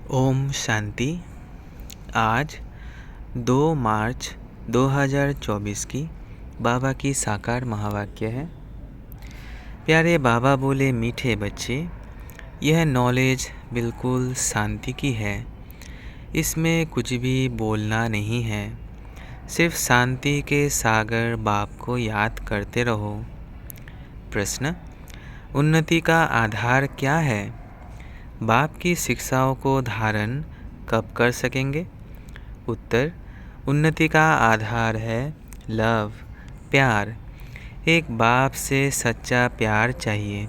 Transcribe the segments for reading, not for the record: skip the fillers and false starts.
ओम शांति। आज 2 मार्च 2024 की बाबा की साकार महावाक्य है। प्यारे बाबा बोले, मीठे बच्चे, यह नॉलेज बिल्कुल शांति की है। इसमें कुछ भी बोलना नहीं है। सिर्फ शांति के सागर बाप को याद करते रहो। प्रश्न: उन्नति का आधार क्या है? बाप की शिक्षाओं को धारण कब कर सकेंगे? उत्तर: उन्नति का आधार है लव, प्यार। एक बाप से सच्चा प्यार चाहिए।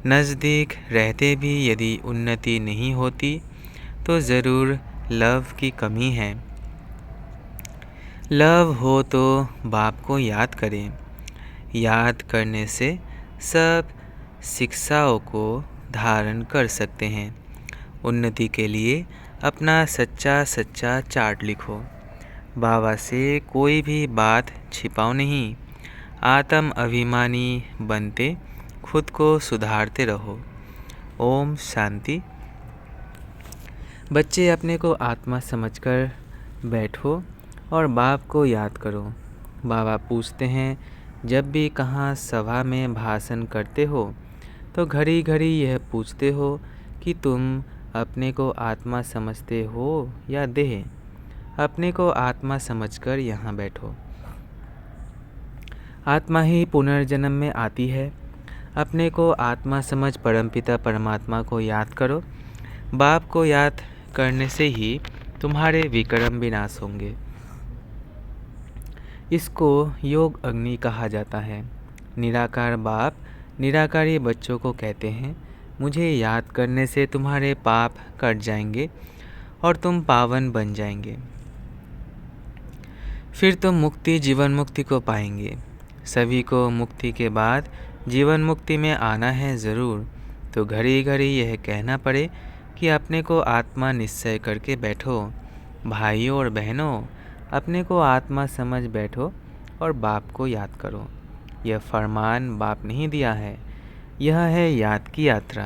नज़दीक रहते भी यदि उन्नति नहीं होती तो ज़रूर लव की कमी है। लव हो तो बाप को याद करें। याद करने से सब शिक्षाओं को धारण कर सकते हैं। उन्नति के लिए अपना सच्चा चार्ट लिखो। बाबा से कोई भी बात छिपाओ नहीं। आत्म अभिमानी बनते खुद को सुधारते रहो। ओम शांति। बच्चे, अपने को आत्मा समझकर बैठो और बाप को याद करो। बाबा पूछते हैं, जब भी कहाँ सभा में भाषण करते हो तो घड़ी घड़ी यह पूछते हो कि तुम अपने को आत्मा समझते हो या देह। अपने को आत्मा समझकर यहाँ बैठो। आत्मा ही पुनर्जन्म में आती है। अपने को आत्मा समझ परमपिता परमात्मा को याद करो। बाप को याद करने से ही तुम्हारे विक्रम विनाश होंगे। इसको योग अग्नि कहा जाता है। निराकार बाप निराकारी बच्चों को कहते हैं, मुझे याद करने से तुम्हारे पाप कट जाएंगे और तुम पावन बन जाएंगे। फिर तुम मुक्ति, जीवन मुक्ति को पाएंगे। सभी को मुक्ति के बाद जीवन मुक्ति में आना है ज़रूर। तो घड़ी घड़ी यह कहना पड़े कि अपने को आत्मा निश्चय करके बैठो। भाइयों और बहनों, अपने को आत्मा समझ बैठो और बाप को याद करो। यह फरमान बाप नहीं दिया है, यह है याद की यात्रा।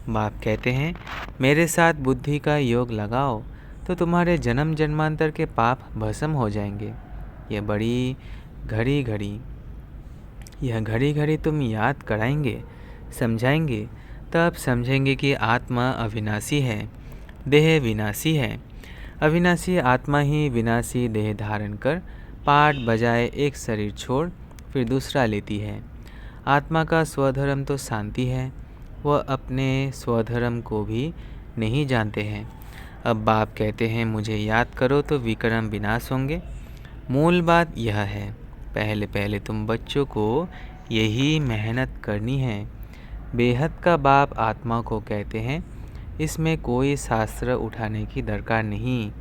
बाप कहते हैं, मेरे साथ बुद्धि का योग लगाओ तो तुम्हारे जन्म जन्मांतर के पाप भस्म हो जाएंगे। यह घड़ी घड़ी तुम याद कराएंगे, समझाएंगे, तब समझेंगे कि आत्मा अविनाशी है, देह विनाशी है। अविनाशी आत्मा ही विनाशी देह धारण कर पाठ बजाए एक शरीर छोड़ फिर दूसरा लेती है। आत्मा का स्वधर्म तो शांति है। वह अपने स्वधर्म को भी नहीं जानते हैं। अब बाप कहते हैं, मुझे याद करो तो विक्रम विनाश होंगे। मूल बात यह है, पहले पहले तुम बच्चों को यही मेहनत करनी है। बेहद का बाप आत्मा को कहते हैं, इसमें कोई शास्त्र उठाने की दरकार नहीं।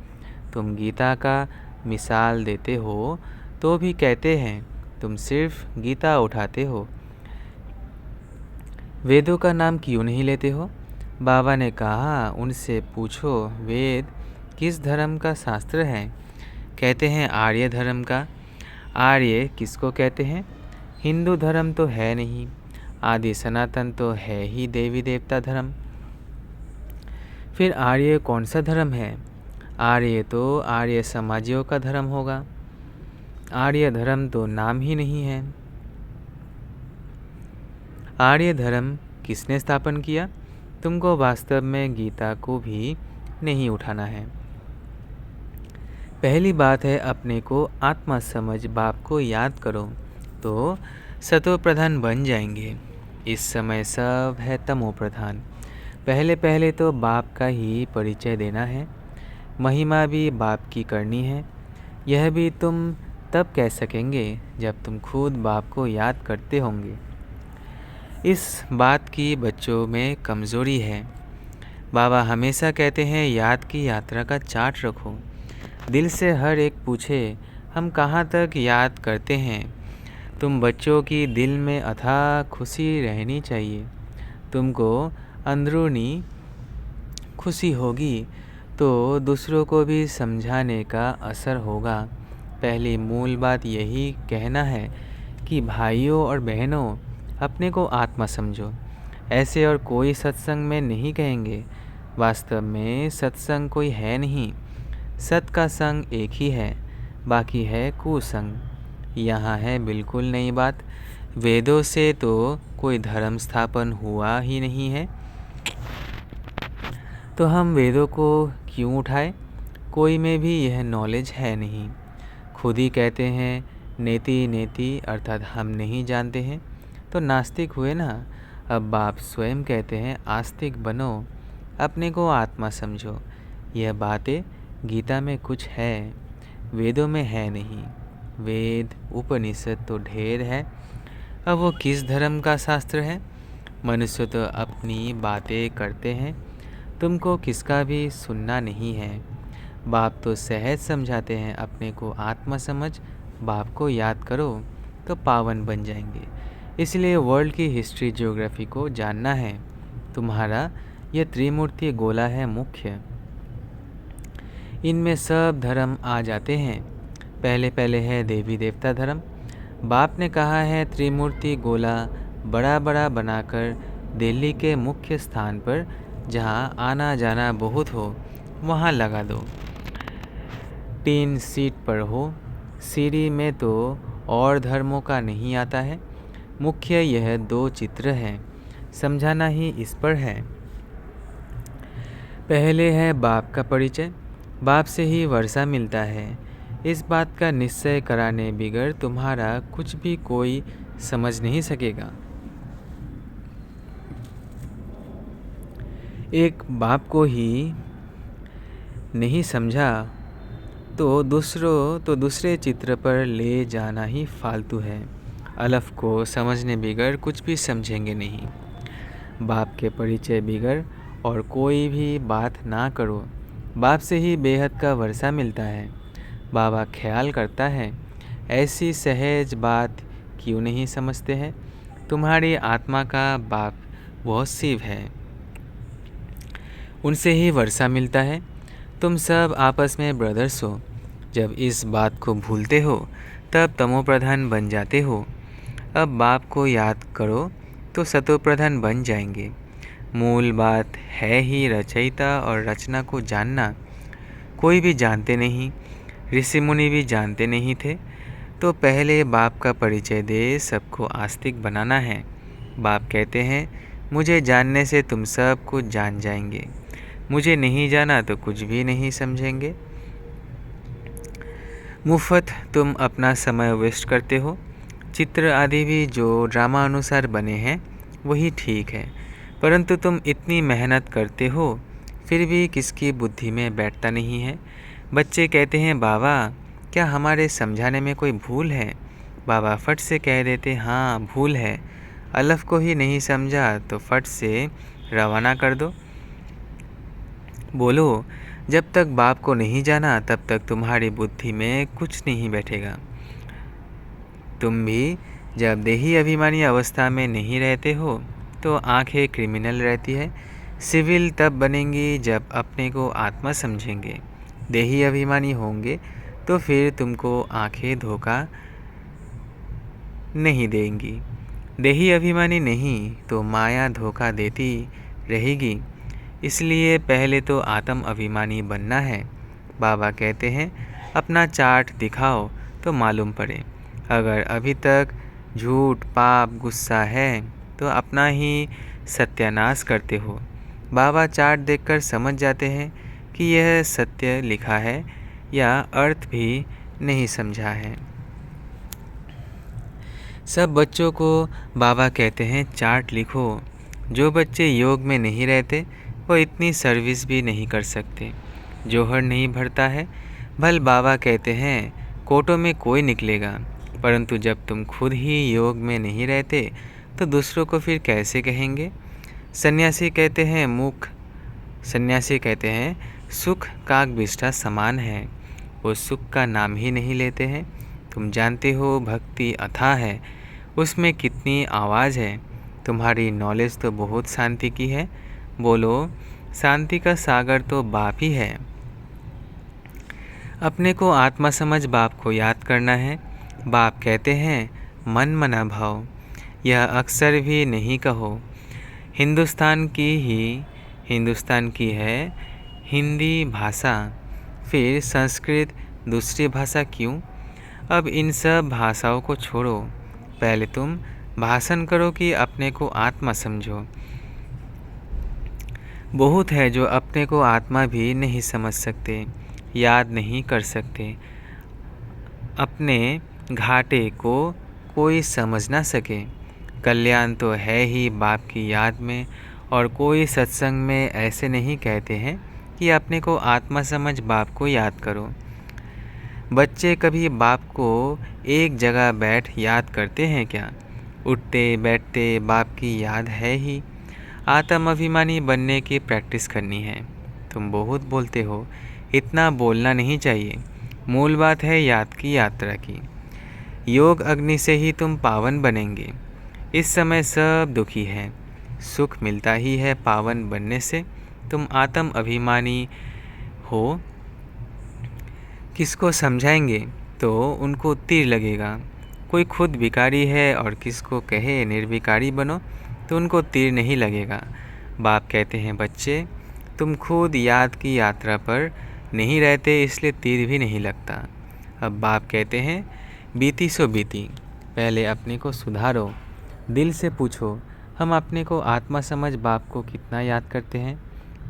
तुम गीता का मिसाल देते हो तो भी कहते हैं, तुम सिर्फ गीता उठाते हो, वेदों का नाम क्यों नहीं लेते हो? बाबा ने कहा, उनसे पूछो वेद किस धर्म का शास्त्र है? कहते हैं आर्य धर्म का। आर्य किसको कहते हैं? हिंदू धर्म तो है नहीं। आदि सनातन तो है ही देवी देवता धर्म। फिर आर्य कौन सा धर्म है? आर्य तो आर्य समाजियों का धर्म होगा। आर्य धर्म तो नाम ही नहीं है। आर्य धर्म किसने स्थापन किया? तुमको वास्तव में गीता को भी नहीं उठाना है। पहली बात है, अपने को आत्मा समझ बाप को याद करो तो सतो प्रधान बन जाएंगे। इस समय सब है तमो प्रधान। पहले पहले तो बाप का ही परिचय देना है। महिमा भी बाप की करनी है। यह भी तुम तब कह सकेंगे जब तुम खुद बाप को याद करते होंगे। इस बात की बच्चों में कमज़ोरी है। बाबा हमेशा कहते हैं, याद की यात्रा का चार्ट रखो। दिल से हर एक पूछे, हम कहाँ तक याद करते हैं? तुम बच्चों की दिल में अथाह खुशी रहनी चाहिए। तुमको अंदरूनी खुशी होगी तो दूसरों को भी समझाने का असर होगा। पहली मूल बात यही कहना है कि भाइयों और बहनों, अपने को आत्मा समझो। ऐसे और कोई सत्संग में नहीं कहेंगे। वास्तव में सत्संग कोई है नहीं। सत का संग एक ही है, बाकी है कुसंग। यहाँ है बिल्कुल नई बात। वेदों से तो कोई धर्म स्थापन हुआ ही नहीं है, तो हम वेदों को क्यों उठाए? कोई में भी यह नॉलेज है नहीं। खुद ही कहते हैं नेति नेति, अर्थात हम नहीं जानते हैं, तो नास्तिक हुए ना। अब बाप स्वयं कहते हैं आस्तिक बनो, अपने को आत्मा समझो। यह बातें गीता में कुछ है, वेदों में है नहीं। वेद उपनिषद तो ढेर है, अब वो किस धर्म का शास्त्र है? मनुष्य तो अपनी बातें करते हैं, तुमको किसका भी सुनना नहीं है। बाप तो सहज समझाते हैं अपने को आत्मा समझ, बाप को याद करो तो पावन बन जाएंगे। इसलिए वर्ल्ड की हिस्ट्री ज्योग्राफी को जानना है। तुम्हारा यह त्रिमूर्ति गोला है मुख्य, इनमें सब धर्म आ जाते हैं। पहले पहले है देवी देवता धर्म। बाप ने कहा है त्रिमूर्ति गोला बड़ा बड़ा बनाकर दिल्ली के मुख्य स्थान पर, जहाँ आना जाना बहुत हो, वहाँ लगा दो। टीन सीट पर हो, सीढ़ी में तो और धर्मों का नहीं आता है। मुख्य यह दो चित्र हैं, समझाना ही इस पर है। पहले है बाप का परिचय। बाप से ही वर्षा मिलता है, इस बात का निश्चय कराने बिगर तुम्हारा कुछ भी कोई समझ नहीं सकेगा। एक बाप को ही नहीं समझा तो दूसरे चित्र पर ले जाना ही फालतू है। अलफ को समझने बिगर कुछ भी समझेंगे नहीं। बाप के परिचय बिगर और कोई भी बात ना करो। बाप से ही बेहद का वर्षा मिलता है। बाबा ख्याल करता है, ऐसी सहज बात क्यों नहीं समझते हैं? तुम्हारी आत्मा का बाप वह शिव है, उनसे ही वर्षा मिलता है। तुम सब आपस में ब्रदर्स हो। जब इस बात को भूलते हो तब तमोप्रधान बन जाते हो। अब बाप को याद करो तो सतोप्रधान बन जाएंगे। मूल बात है ही रचयिता और रचना को जानना। कोई भी जानते नहीं, ऋषि मुनि भी जानते नहीं थे। तो पहले बाप का परिचय दे सबको आस्तिक बनाना है। बाप कहते हैं मुझे जानने से तुम सब कुछ जान जाएंगे, मुझे नहीं जाना तो कुछ भी नहीं समझेंगे। मुफ्त तुम अपना समय वेस्ट करते हो। चित्र आदि भी जो ड्रामा अनुसार बने हैं वही ठीक है, परंतु तुम इतनी मेहनत करते हो फिर भी किसकी बुद्धि में बैठता नहीं है। बच्चे कहते हैं बाबा क्या हमारे समझाने में कोई भूल है? बाबा फट से कह देते हाँ भूल है। अलफ को ही नहीं समझा तो फट से रवाना कर दो। बोलो जब तक बाप को नहीं जाना तब तक तुम्हारी बुद्धि में कुछ नहीं बैठेगा। तुम भी जब देही अभिमानी अवस्था में नहीं रहते हो तो आंखें क्रिमिनल रहती है। सिविल तब बनेंगी जब अपने को आत्मा समझेंगे। देही अभिमानी होंगे तो फिर तुमको आंखें धोखा नहीं देंगी। देही अभिमानी नहीं तो माया धोखा देती रहेगी। इसलिए पहले तो आत्म अभिमानी बनना है। बाबा कहते हैं अपना चार्ट दिखाओ तो मालूम पड़े। अगर अभी तक झूठ पाप गुस्सा है तो अपना ही सत्यानाश करते हो। बाबा चार्ट देखकर समझ जाते हैं कि यह सत्य लिखा है या अर्थ भी नहीं समझा है। सब बच्चों को बाबा कहते हैं चार्ट लिखो। जो बच्चे योग में नहीं रहते वो इतनी सर्विस भी नहीं कर सकते। जोहर नहीं भरता है। भल बाबा कहते हैं कोटों में कोई निकलेगा, परंतु जब तुम खुद ही योग में नहीं रहते तो दूसरों को फिर कैसे कहेंगे? सन्यासी कहते हैं सुख काकबिष्ठा समान है। वो सुख का नाम ही नहीं लेते हैं। तुम जानते हो भक्ति अथाह है, उसमें कितनी आवाज़ है। तुम्हारी नॉलेज तो बहुत शांति की है। बोलो शांति का सागर तो बाप ही है। अपने को आत्मा समझ बाप को याद करना है। बाप कहते हैं मन मना भाव। यह अक्सर भी नहीं कहो। हिंदुस्तान की ही हिंदुस्तान की है हिंदी भाषा, फिर संस्कृत दूसरी भाषा क्यों? अब इन सब भाषाओं को छोड़ो, पहले तुम भाषण करो कि अपने को आत्मा समझो। बहुत है जो अपने को आत्मा भी नहीं समझ सकते, याद नहीं कर सकते। अपने घाटे को कोई समझ ना सके। कल्याण तो है ही बाप की याद में, और कोई सत्संग में ऐसे नहीं कहते हैं कि अपने को आत्मा समझ बाप को याद करो। बच्चे कभी बाप को एक जगह बैठ याद करते हैं क्या? उठते बैठते बाप की याद है ही। आत्म अभिमानी बनने की प्रैक्टिस करनी है। तुम बहुत बोलते हो, इतना बोलना नहीं चाहिए। मूल बात है याद की यात्रा की। योग अग्नि से ही तुम पावन बनेंगे। इस समय सब दुखी हैं, सुख मिलता ही है पावन बनने से। तुम आत्म अभिमानी हो, किसको समझाएंगे तो उनको तीर लगेगा। कोई खुद भिखारी है और किसको कहे निर्भिकारी बनो तो उनको तीर नहीं लगेगा। बाप कहते हैं बच्चे, तुम खुद याद की यात्रा पर नहीं रहते, इसलिए तीर भी नहीं लगता। अब बाप कहते हैं बीती सो बीती, पहले अपने को सुधारो। दिल से पूछो, हम अपने को आत्मा समझ बाप को कितना याद करते हैं?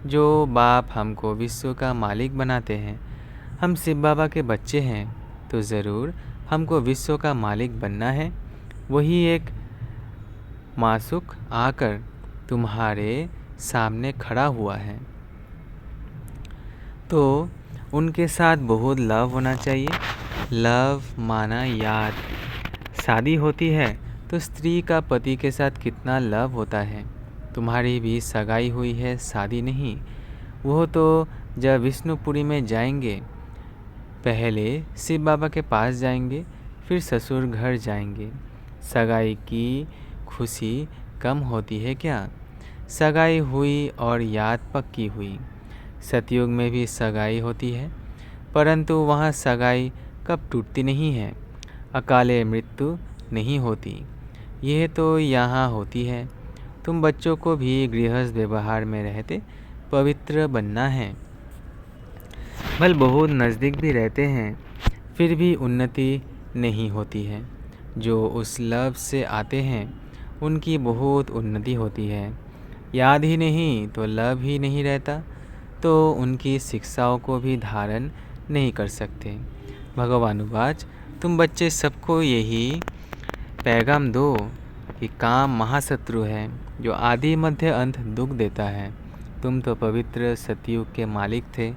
जो बाप हमको विश्व का मालिक बनाते हैं। हम शिव बाबा के बच्चे हैं तो ज़रूर हमको विश्व का मालिक बनना है। वही एक मासुक आकर तुम्हारे सामने खड़ा हुआ है, तो उनके साथ बहुत लव होना चाहिए। लव माना याद। शादी होती है तो स्त्री का पति के साथ कितना लव होता है। तुम्हारी भी सगाई हुई है, शादी नहीं। वो तो जब विष्णुपुरी में जाएंगे, पहले शिव बाबा के पास जाएंगे, फिर ससुर घर जाएंगे। सगाई की खुशी कम होती है क्या? सगाई हुई और याद पक्की हुई। सतयुग में भी सगाई होती है, परंतु वहाँ सगाई कब टूटती नहीं है, अकाले मृत्यु नहीं होती। यह तो यहाँ होती है। तुम बच्चों को भी गृहस्थ व्यवहार में रहते पवित्र बनना है। भले बहुत नज़दीक भी रहते हैं, फिर भी उन्नति नहीं होती है। जो उस लव से आते हैं उनकी बहुत उन्नति होती है। याद ही नहीं तो लव ही नहीं रहता, तो उनकी शिक्षाओं को भी धारण नहीं कर सकते। भगवानुवाच, तुम बच्चे सबको यही पैगाम दो कि काम महाशत्रु है जो आदि मध्य अंत दुख देता है। तुम तो पवित्र सतयुग के मालिक थे,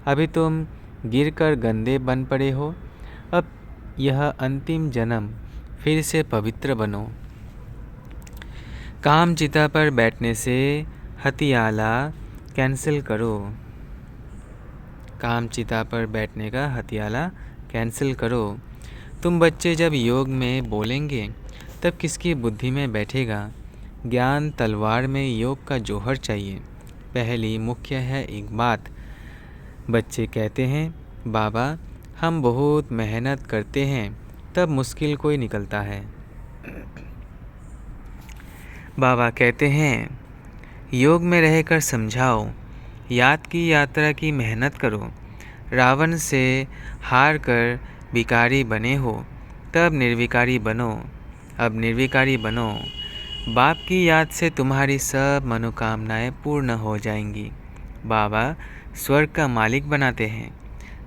अभी तुम गिरकर गंदे बन पड़े हो। अब यह अंतिम जन्म फिर से पवित्र बनो। काम चिता पर बैठने से हथियाला कैंसिल करो। काम चिता पर बैठने का हथियाला कैंसिल करो। तुम बच्चे जब योग में बोलेंगे तब किसकी बुद्धि में बैठेगा? ज्ञान तलवार में योग का जौहर चाहिए। पहली मुख्य है एक बात। बच्चे कहते हैं बाबा हम बहुत मेहनत करते हैं तब मुश्किल कोई निकलता है। बाबा कहते हैं योग में रहकर समझाओ, याद की यात्रा की मेहनत करो। रावण से हार कर विकारी बने हो, तब निर्विकारी बनो। अब निर्विकारी बनो। बाप की याद से तुम्हारी सब मनोकामनाएं पूर्ण हो जाएंगी। बाबा स्वर्ग का मालिक बनाते हैं।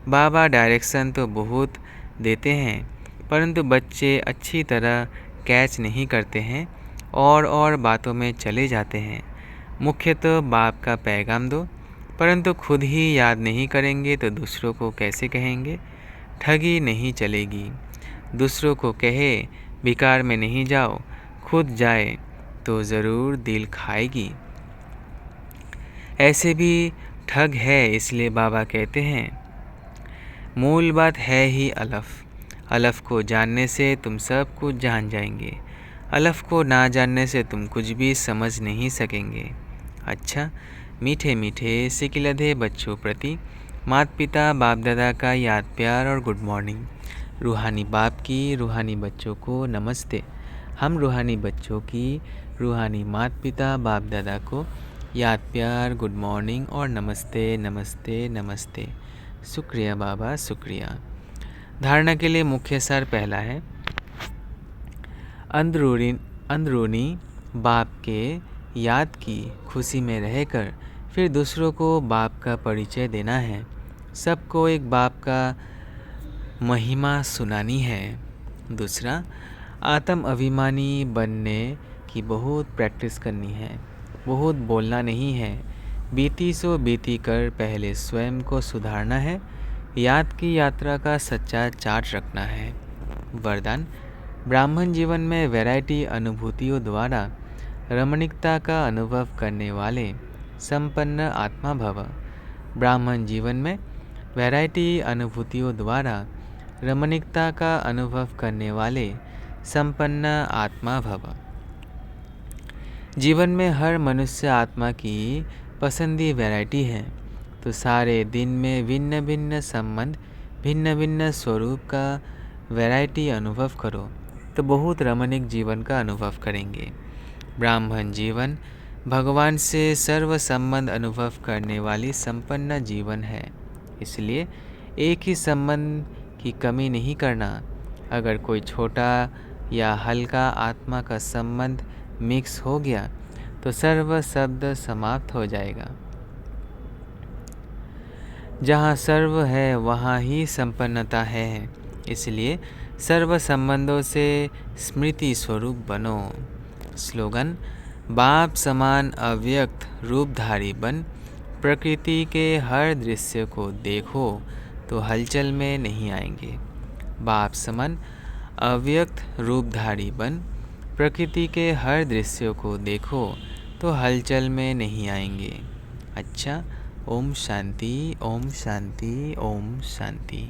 बाबा डायरेक्शन तो बहुत देते हैं, परंतु बच्चे अच्छी तरह कैच नहीं करते हैं और बातों में चले जाते हैं। मुख्यतः बाप का पैगाम दो, परंतु खुद ही याद नहीं करेंगे तो दूसरों को कैसे कहेंगे? ठगी नहीं चलेगी। दूसरों को कहे विकार में नहीं जाओ, खुद जाए तो ज़रूर दिल खाएगी। ऐसे भी ठग है, इसलिए बाबा कहते हैं मूल बात है ही अलफ। अलफ को जानने से तुम सब कुछ जान जाएंगे। अलफ को ना जानने से तुम कुछ भी समझ नहीं सकेंगे। अच्छा, मीठे मीठे सिकिलधे बच्चों प्रति माता पिता बाप दादा का याद प्यार और गुड मॉर्निंग। रूहानी बाप की रूहानी बच्चों को नमस्ते। हम रूहानी बच्चों की रूहानी माता पिता बाप दादा को याद प्यार, गुड मॉर्निंग और नमस्ते नमस्ते नमस्ते। शुक्रिया बाबा, शुक्रिया। धारणा के लिए मुख्य सार पहला है, अंदरूनी बाप के याद की खुशी में रहकर फिर दूसरों को बाप का परिचय देना है। सबको एक बाप का महिमा सुनानी है। दूसरा, आत्म अभिमानी बनने की बहुत प्रैक्टिस करनी है, बहुत बोलना नहीं है। बीती सो बीती कर पहले स्वयं को सुधारना है। याद की यात्रा का सच्चा चार्ट रखना है। वरदान, ब्राह्मण जीवन में वैरायटी अनुभूतियों द्वारा रमणीकता का अनुभव करने वाले संपन्न आत्मा भव। ब्राह्मण जीवन में वैरायटी अनुभूतियों द्वारा रमणीकता का अनुभव करने वाले संपन्न आत्मा भव। जीवन में हर मनुष्य आत्मा की पसंदी वैरायटी है, तो सारे दिन में भिन्न भिन्न संबंध, भिन्न भिन्न स्वरूप का वैरायटी अनुभव करो तो बहुत रमणीक जीवन का अनुभव करेंगे। ब्राह्मण जीवन भगवान से सर्व संबंध अनुभव करने वाली संपन्न जीवन है, इसलिए एक ही संबंध की कमी नहीं करना। अगर कोई छोटा या हल्का आत्मा का संबंध मिक्स हो गया तो सर्व शब्द समाप्त हो जाएगा। जहाँ सर्व है वहाँ ही संपन्नता है, इसलिए सर्व संबंधों से स्मृति स्वरूप बनो। स्लोगन, बाप समान अव्यक्त रूपधारी बन, प्रकृति के हर दृश्य को देखो तो हलचल में नहीं आएंगे। बाप समान अव्यक्त रूपधारी बन, प्रकृति के हर दृश्य को देखो तो हलचल में नहीं आएंगे। अच्छा, ओम शांति, ओम शांति, ओम शांति।